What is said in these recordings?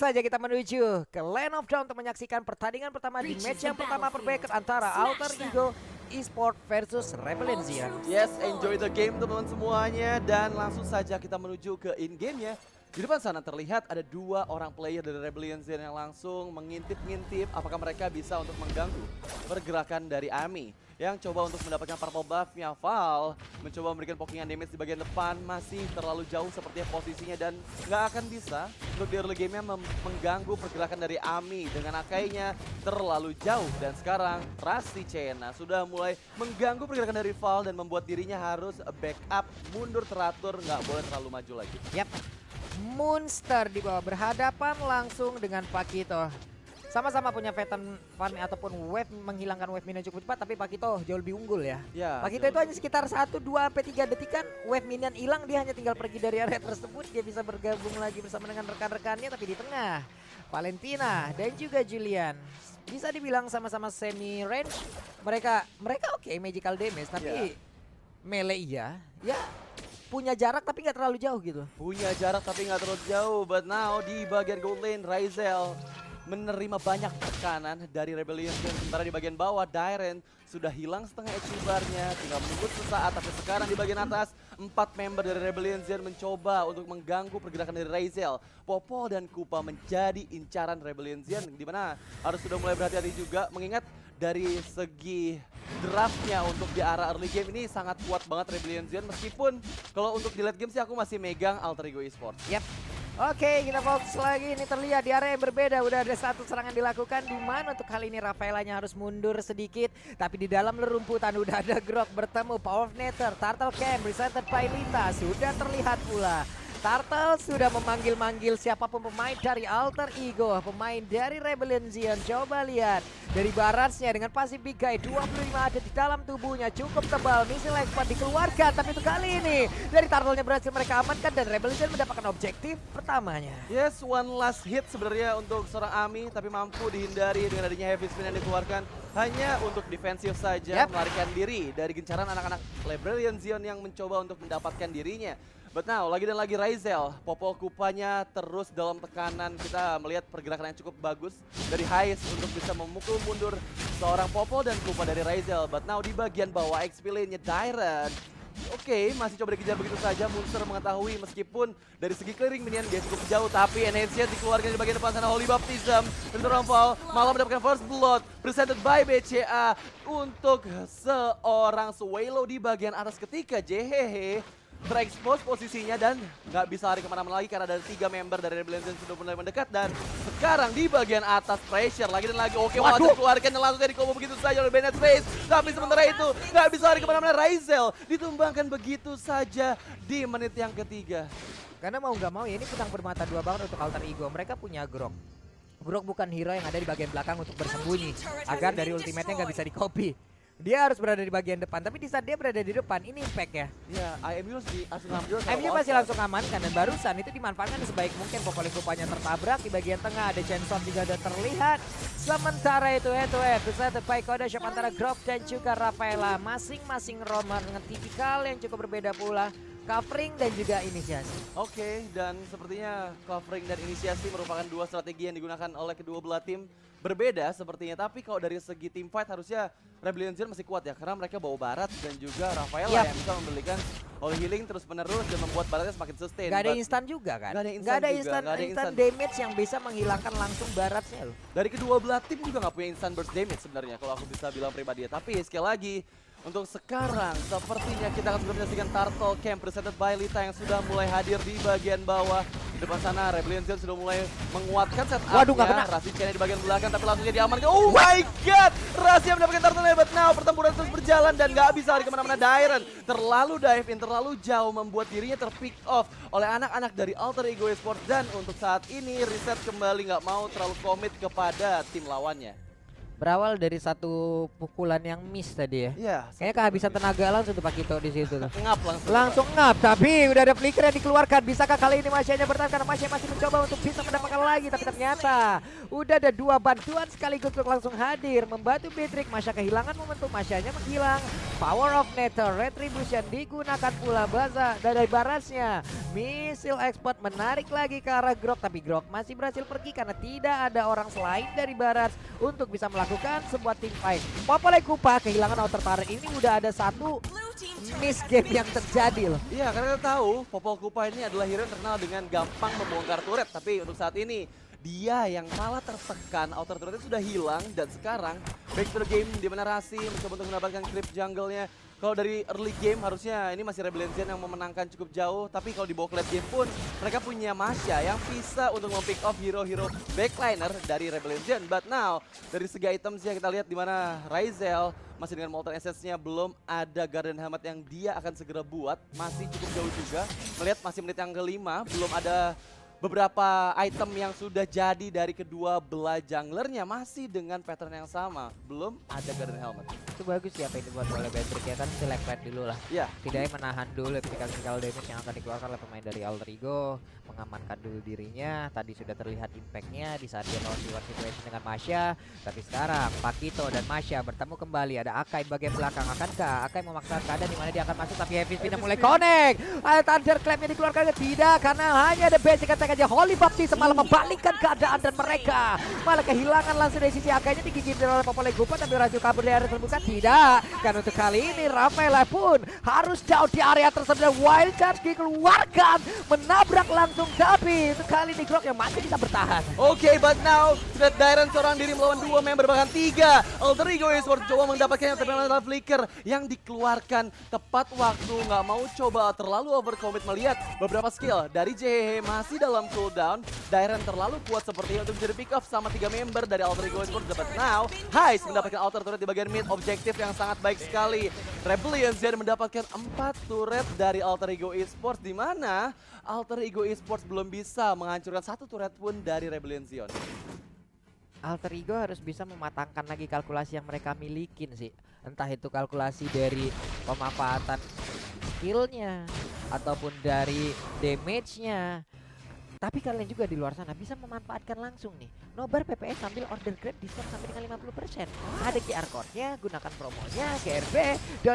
saja kita menuju ke Land of Dawn untuk menyaksikan pertandingan pertama di match yang pertama berbracket antara Alter Ego Esport versus Rebellion Zion. Yes, enjoy the game teman-teman semuanya. Dan langsung saja kita menuju ke in-game-nya. Di depan sana terlihat ada dua orang player dari Rebellion Zion yang langsung mengintip-ngintip apakah mereka bisa untuk mengganggu pergerakan dari Ami. Yang coba untuk mendapatkan purple buff-nya. Val mencoba memberikan pokingan damage di bagian depan, masih terlalu jauh sepertinya posisinya dan nggak akan bisa untuk di early game-nya mengganggu pergerakan dari Ami dengan akainya terlalu jauh. Dan sekarang Rasi Cena sudah mulai mengganggu pergerakan dari Val dan membuat dirinya harus backup, mundur teratur, nggak boleh terlalu maju lagi. Yap, Monster di bawah berhadapan langsung dengan Pakito. Sama-sama punya pattern farm ataupun wave menghilangkan wave minion cukup cepat, tapi Pakito jauh lebih unggul ya. Pakito itu hanya sekitar 1, 2, sampai 3 detikan wave minion hilang, dia hanya tinggal pergi dari area tersebut, dia bisa bergabung lagi bersama dengan rekan-rekannya. Tapi di tengah Valentina dan juga Julian bisa dibilang sama-sama semi range. Mereka oke magical damage, tapi melee ya punya jarak tapi nggak terlalu jauh gitu. Punya jarak tapi nggak terlalu jauh. But now di bagian gold lane Raizel menerima banyak tekanan dari Rebellion. Sementara di bagian bawah Dairen sudah hilang setengah HP bar-nya, tinggal menunggu sesaat. Tapi sekarang di bagian atas 4 member dari Rebellion mencoba untuk mengganggu pergerakan dari Raizel. Popol dan Kupa menjadi incaran Rebellion, di mana harus sudah mulai berhati-hati juga mengingat dari segi draftnya untuk di arah early game ini sangat kuat banget Rebellion. Meskipun kalau untuk di late game sih aku masih megang Alter Ego Esports. Yap. Oke, kita fokus lagi. Ini terlihat di area yang berbeda. Udah ada satu serangan dilakukan, di mana untuk kali ini Rafaelanya harus mundur sedikit. Tapi di dalam lerumputan udah ada Grok bertemu Power of Nether, Turtle Camp, presented by Lita. Sudah terlihat pula Turtle sudah memanggil-manggil siapapun pemain dari Alter Ego, pemain dari Rebellion Zion. Coba lihat dari barasnya dengan pasif big guy 25 ada di dalam tubuhnya, cukup tebal. Missile expert dikeluarkan, tapi untuk kali ini dari Turtle-nya berhasil mereka amankan dan Rebellion Zion mendapatkan objektif pertamanya. Yes, one last hit sebenarnya untuk seorang Ami, tapi mampu dihindari dengan adanya heavy spin yang dikeluarkan hanya untuk defensif saja, melarikan diri dari gencaran anak-anak Rebellion Zion yang mencoba untuk mendapatkan dirinya. But now, lagi dan lagi Raizel, Popol Kupanya terus dalam tekanan. Kita melihat pergerakan yang cukup bagus dari Hais untuk bisa memukul mundur seorang Popol dan Kupa dari Raizel. But now di bagian bawah XP lane-nya Dairen. Oke, masih coba dikejar begitu saja. Monster mengetahui meskipun dari segi clearing minion dia cukup jauh, tapi Enhanced dikeluarkan di bagian depan sana. Holy Baptism dari Val malah mendapatkan first blood presented by BCA untuk seorang Swallow di bagian atas ketika JHH terekspos posisinya dan nggak bisa lari kemana-mana lagi karena dari 3 member dari Rebellion sudah mulai mendekat. Dan sekarang di bagian atas pressure lagi dan lagi. Oke, waduh, keluarkan dan langsung dari combo begitu saja oleh Bennett Face. Tapi sementara itu nggak bisa lari kemana-mana. Raizel ditumbangkan begitu saja di menit yang ketiga. Karena mau nggak mau ya ini pedang bermata dua banget untuk Alter Ego. Mereka punya Grok. Grok bukan hero yang ada di bagian belakang untuk bersembunyi agar dari ultimate-nya nggak bisa di-copy. Dia harus berada di bagian depan, tapi di saat dia berada di depan, ini impact ya. Iya, IMU langsung ngambil. IMU pasti langsung amankan dan barusan itu dimanfaatkan sebaik mungkin. Popol Kupanya tertabrak di bagian tengah, ada Chainsaw juga ada terlihat. Sementara itu head to head, presented by Koda Shop antara Grok dan juga Rafaela. Masing-masing romer dengan tipikal yang cukup berbeda pula. Covering dan juga inisiasi. Oke, dan sepertinya covering dan inisiasi merupakan dua strategi yang digunakan oleh kedua belah tim. Berbeda sepertinya, tapi kalau dari segi team fight harusnya Rebellion masih kuat ya. Karena mereka bawa Barat dan juga Rafaela yang bisa memberikan holy healing terus menerus dan membuat Baratnya semakin sustain. Gak ada instan juga kan? Gak ada instan damage yang bisa menghilangkan langsung Baratnya loh. Dari kedua belah tim juga gak punya instant burst damage sebenarnya kalau aku bisa bilang pribadi ya. Tapi sekali lagi, untuk sekarang sepertinya kita akan menyaksikan Turtle Camp presented by Lita yang sudah mulai hadir di bagian bawah. Di depan sana Rebellion sudah mulai menguatkan setupnya. Waduh, gak kena. Rasi Cena di bagian belakang tapi langsung jadi aman. Oh my god, Rasi yang mendapatkan Turtle hebat. Now pertempuran terus berjalan dan gak bisa lari kemana-mana. Dairen terlalu dive in, terlalu jauh membuat dirinya terpick off oleh anak-anak dari Alter Ego Esports. Dan untuk saat ini Reset kembali gak mau terlalu komit kepada tim lawannya. Berawal dari satu pukulan yang miss tadi ya. Iya. Kayaknya kehabisan tenaga langsung tuh Pakito di situ tuh. Ngap langsung ngap, tapi udah ada flicker yang dikeluarkan. Bisakah kali ini Masya-nya bertahan karena Masya masih mencoba untuk bisa mendapatkan lagi, tapi ternyata Udah ada 2 bantuan sekaligus untuk langsung hadir membantu Beatrix. Masya kehilangan momentum, Masyanya menghilang. Power of Nether, Retribution digunakan pula dari barasnya. Misil expert menarik lagi ke arah Grok, tapi Grok masih berhasil pergi karena tidak ada orang selain dari baras untuk bisa melakukan sebuah team fight. Popole Kupa kehilangan outer turret, ini udah ada satu miss game yang terjadi loh. Iya, karena kita tahu Popol Kupa ini adalah hero yang terkenal dengan gampang membongkar turret, tapi untuk saat ini dia yang malah tertekan, outer turretnya sudah hilang dan sekarang back to the game di mana Rasi mencoba untuk mendapatkan creep jungle-nya. Kalau dari early game harusnya ini masih Rebellion Zen yang memenangkan cukup jauh, tapi kalau di bawah late game pun mereka punya Masya yang bisa untuk mempick off hero-hero backliner dari Rebellion Zen. But now dari segi items ya kita lihat di mana Ryzel masih dengan Molten Essence-nya, belum ada Garden Helmet yang dia akan segera buat, masih cukup jauh juga. Melihat masih menit yang kelima, belum ada beberapa item yang sudah jadi dari kedua belah junglernya, masih dengan pattern yang sama, belum ada Garden Helmet. Itu bagus ya apa yang dibuat oleh Beatrix ya kan, select red dulu lah. Iya. Tidaknya menahan dulu physical damage yang akan dikeluarkan oleh pemain dari Alter Ego, mengamankan dulu dirinya. Tadi sudah terlihat impactnya di saat dia low situation dengan Masya, tapi sekarang Pakito dan Masya bertemu kembali. Ada Akai bagian belakang, akankah Akai memaksa keadaan di mana dia akan masuk, tapi Heavy Spin mulai connect. Ada Thunder Clap-nya dikeluarkan, tidak, karena hanya ada basic attack aja. Holy Baptist malah membalikkan keadaan dan mereka malah kehilangan langsung dari sisi Akainya, digigit oleh Popole Kupa, tapi berhasil kabur dari area terbuka. Tidak, karena untuk kali ini Rafaela pun harus jauh di area tersebut dan wild charge dikeluarkan, menabrak langsung, tapi untuk kali ini Grok yang masih bisa bertahan. Oke, but now sudah Dairon seorang diri melawan 2 member, bahkan 3. Alter Ego Esports coba mendapatkan yang terkenal adalah Flicker yang dikeluarkan tepat waktu, nggak mau coba terlalu overcommit. Melihat beberapa skill dari JHH masih dalam cooldown, Dairon terlalu kuat sepertinya untuk menjadi pick off sama 3 member dari Alter Ego Esports. Dapat now Heist mendapatkan outer turret di bagian mid, objektif yang sangat baik sekali. Rebellion Zen mendapatkan 4 turret dari Alter Ego Esports, di mana Alter Ego Esports belum bisa menghancurkan 1 turret pun dari Rebellion Zion. Alter Ego harus bisa mematangkan lagi kalkulasi yang mereka milikin sih. Entah itu kalkulasi dari pemanfaatan skillnya ataupun dari damage-nya. Tapi kalian juga di luar sana bisa memanfaatkan langsung nih. Nobar PPS sambil order grab diskon sampai dengan 50%. Ada QR code-nya, gunakan promonya grb.to/PPE.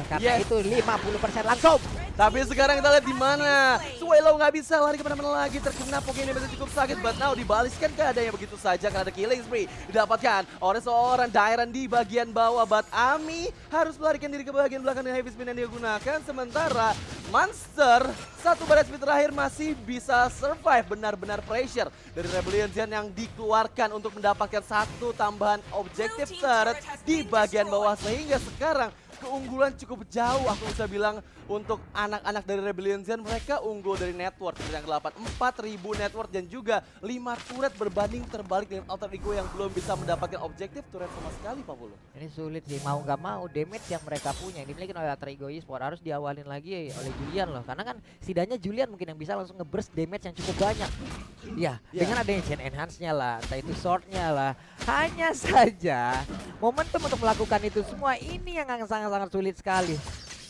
Karena itu 50% langsung. Tapi sekarang kita lihat di mana Suelo nggak bisa lari kemana-mana lagi, terkena Pokemon yang cukup sakit. But now dibaliskan keadaannya begitu saja karena ada killing spree didapatkan oleh seorang Dairon di bagian bawah. But Ami harus melarikan diri ke bagian belakang dengan heavy spin yang dia gunakan. Sementara Monster satu baris speed terakhir masih bisa survive. Benar-benar pressure dari Rebellion Zen yang dikeluarkan untuk mendapatkan 1 tambahan objektif turret di bagian bawah, sehingga sekarang keunggulan cukup jauh aku bisa bilang untuk anak-anak dari Rebellion Zen. Mereka unggul dari network yang ke-8, 4000 network dan juga 5 turret berbanding terbalik dengan Alter Ego yang belum bisa mendapatkan objektif turret sama sekali, Pak Pulu. Ini sulit sih, mau nggak mau damage yang mereka punya yang dimiliki oleh Alter Ego Esports harus diawalin lagi oleh Julian loh, karena kan setidaknya Julian mungkin yang bisa langsung nge-burst damage yang cukup banyak. Ya, dengan adanya chain enhance-nya lah, entah itu sword-nya lah. Hanya saja momentum untuk melakukan itu semua ini yang sangat-sangat sulit sekali.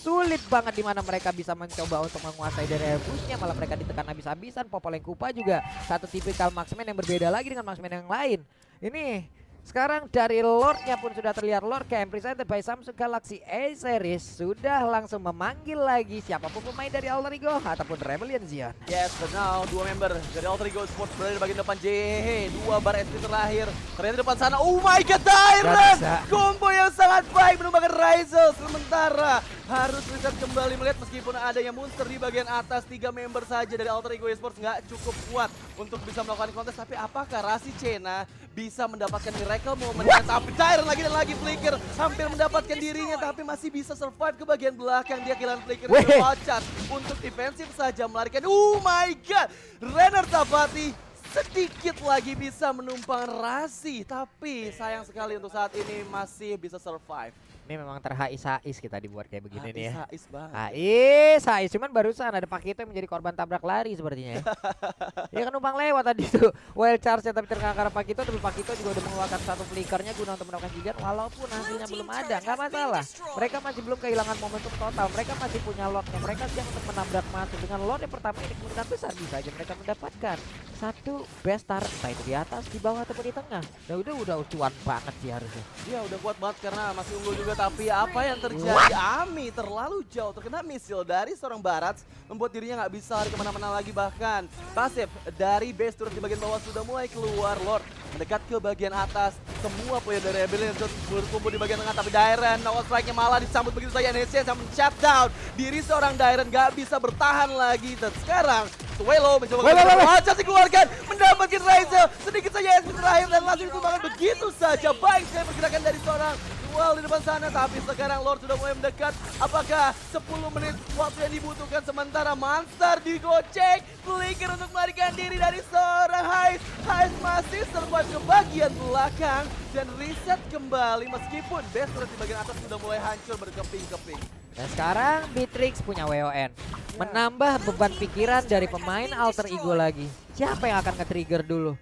Sulit banget di mana mereka bisa mencoba untuk menguasai dari push-nya, malah mereka ditekan habis-habisan. Popol Kupa juga satu tipikal marksman yang berbeda lagi dengan marksman yang lain. Ini sekarang dari Lord-nya pun sudah terlihat. Lord Camp presented by Samsung Galaxy A Series sudah langsung memanggil lagi siapapun pemain dari Alter Ego ataupun Rebellion Zion. Yes, but now 2 member dari Alter Ego Sports berada di bagian depan JHH. 2 bar SP terakhir. Ternyata di depan sana, oh my god, Dairon! Combo yang sangat baik menumbangkan Ryzel. Sementara harus riset kembali melihat meskipun adanya monster di bagian atas, 3 member saja dari Alter Ego Esports nggak cukup kuat untuk bisa melakukan kontes. Tapi apakah Rasi Cena bisa mendapatkan miracle moment? Tapi Dairon lagi dan lagi Flicker hampir mendapatkan dirinya, tapi masih bisa survive ke bagian belakang. Dia kehilangan Flicker dan Watchat untuk defensif saja melarikan. Oh my god, Renner Tapati sedikit lagi bisa menumpang Rasi, tapi sayang sekali untuk saat ini masih bisa survive. Ini memang terhais-hais kita dibuat kayak begini nih ya. Hais banget. Hais. Cuman barusan ada Pakito yang menjadi korban tabrak lari sepertinya ya. Dia kan numpang lewat tadi tuh. Wild charge tapi terkena karena Pakito. Tapi Pakito juga udah mengeluarkan satu flickernya guna untuk mendapatkan jidat. Walaupun hasilnya belum ada. Nggak masalah. Mereka masih belum kehilangan momentum total. Mereka masih punya lordnya. Mereka siap untuk menabrak masuk. Dengan lord yang pertama ini kemungkinan besar bisa aja mereka mendapatkan satu best start. Entah itu di atas, di bawah ataupun di tengah. Nah udah cuan banget sih harusnya. Iya udah kuat banget karena masih unggul juga, tapi apa yang terjadi? Ami terlalu jauh terkena misil dari seorang Barats, membuat dirinya nggak bisa lari kemana-mana lagi. Bahkan pasif dari base turret di bagian bawah sudah mulai keluar. Lord mendekat ke bagian atas, semua player dari Rebellion berkumpul di bagian tengah, tapi Dairen no strike-nya malah disambut begitu saja. NSC yang shutdown diri seorang Dairen, nggak bisa bertahan lagi. Dan sekarang Swelo mencoba wajah dikeluarkan, mendapatkan Razel, sedikit saja SP terakhir dan langsung ditumbangkan begitu saja. Baik sekali pergerakan dari seorang Duel di depan sana, tapi sekarang Lord sudah mulai mendekat. Apakah 10 menit waktu yang dibutuhkan, sementara Monster digocek, flicker untuk melarikan diri dari seorang Hais. Hais masih survive ke bagian belakang dan reset kembali meskipun base turret di bagian atas sudah mulai hancur berkeping-keping. Dan sekarang Beatrix punya WON. Menambah beban pikiran dari pemain alter ego lagi. Siapa yang akan nge-trigger dulu?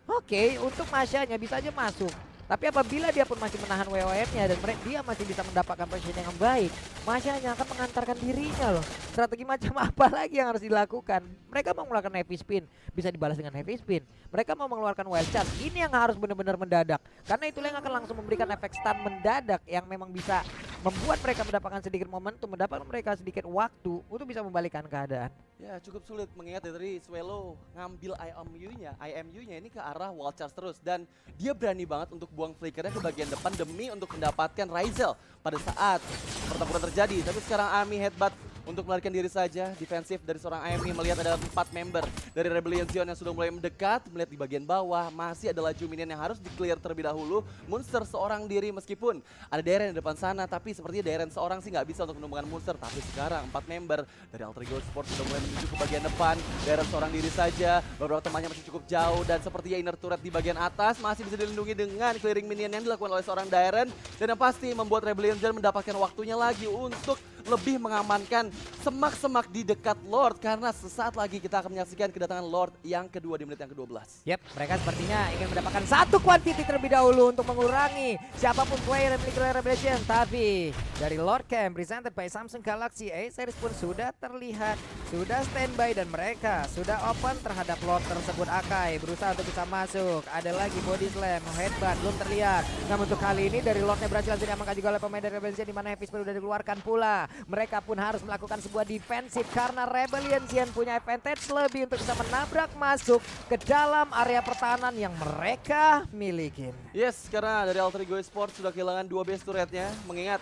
Oke, untuk Masyanya bisa aja masuk. Tapi apabila dia pun masih menahan WON-nya dan dia masih bisa mendapatkan position yang baik, Masyanya akan mengantarkan dirinya loh. Strategi macam apa lagi yang harus dilakukan? Mereka mau mengeluarkan heavy spin, bisa dibalas dengan heavy spin. Mereka mau mengeluarkan wild charge, ini yang harus benar-benar mendadak. Karena itulah yang akan langsung memberikan efek stun mendadak yang memang bisa membuat mereka mendapatkan sedikit momentum, mendapatkan mereka sedikit waktu untuk bisa membalikkan keadaan. Ya cukup sulit mengingat dari Swelo ngambil IMU-nya ini ke arah wild charge terus, dan dia berani banget untuk buang flickernya ke bagian depan demi untuk mendapatkan Razel pada saat pertempuran terjadi. Tapi sekarang Ami headbutt untuk melarikan diri saja. Defensif dari seorang Ami melihat ada 4 member dari Rebellion Zion yang sudah mulai mendekat. Melihat di bagian bawah masih ada laju minion yang harus di-clear terlebih dahulu. Munster seorang diri meskipun ada Dairen di depan sana, tapi sepertinya Dairen seorang sih nggak bisa untuk menemukan Munster. Tapi sekarang 4 member dari Alter Ego Sports sudah mulai menuju ke bagian depan. Dairen seorang diri saja, beberapa temannya masih cukup jauh, dan sepertinya inner turret di bagian atas masih bisa dilindungi dengan clearing minion yang dilakukan oleh seorang Dairen. Dan yang pasti membuat Rebellion Zion mendapatkan waktunya lagi untuk lebih mengamankan semak-semak di dekat Lord, karena sesaat lagi kita akan menyaksikan kedatangan Lord yang kedua di menit yang ke-12. Yep, mereka sepertinya ingin mendapatkan satu quantity terlebih dahulu untuk mengurangi siapapun player yang memiliki Revelation. Tapi dari Lord Camp presented by Samsung Galaxy A series pun sudah terlihat, sudah standby, dan mereka sudah open terhadap Lord tersebut. Akai berusaha untuk bisa masuk, ada lagi body slam, headbutt belum terlihat. Namun untuk kali ini dari Lordnya berhasil diamankan juga oleh pemain dari Revelation, di mana Heavy Spell sudah dikeluarkan pula. Mereka pun harus melakukan sebuah defensif karena Rebellion Zion punya advantage lebih untuk bisa menabrak masuk ke dalam area pertahanan yang mereka miliki. Yes, karena dari Alter Ego Sports sudah kehilangan 2 base turretnya, mengingat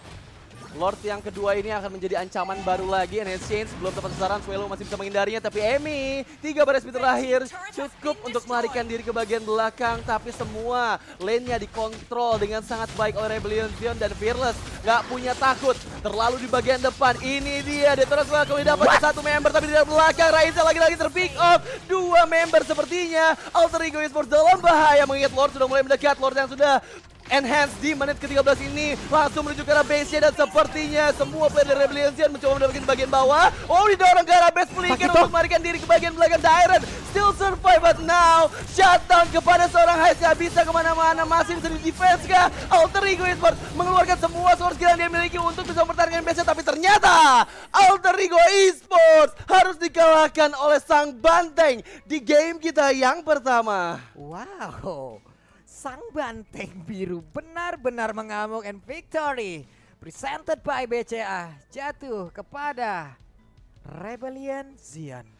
Lord yang kedua ini akan menjadi ancaman baru lagi. NSC belum tepat sasaran, Swelo masih bisa menghindarinya, tapi Emi 3 baris terakhir cukup untuk melarikan diri ke bagian belakang. Tapi semua lane-nya dikontrol dengan sangat baik oleh Rebellion Zion, dan Fearless nggak punya takut terlalu di bagian depan. Ini dia Detoros kembali dapat satu member, tapi di belakang Raisa lagi-lagi terpick off 2 member. Sepertinya Alter Ego Esports dalam bahaya, mengingat Lord sudah mulai mendekat. Lord yang sudah enhance di menit ke-13 ini langsung menuju ke arah base-nya, dan sepertinya semua player dari Rebellion Zion mencoba mendapatkan di bagian bawah. Oh, didorong ke arah base, flicker untuk melarikan diri ke bagian belakang. Dairen still survive, but now shutdown kepada seorang Hais, gak bisa kemana-mana, masih bisa di defense kah? Alter Ego Esports mengeluarkan semua source skill yang dia miliki untuk bisa mempertahankan base-nya, tapi ternyata Alter Ego Esports harus dikalahkan oleh sang banteng di game kita yang pertama. Wow, sang banteng biru benar-benar mengamuk, and victory presented by BCA jatuh kepada Rebellion Zion.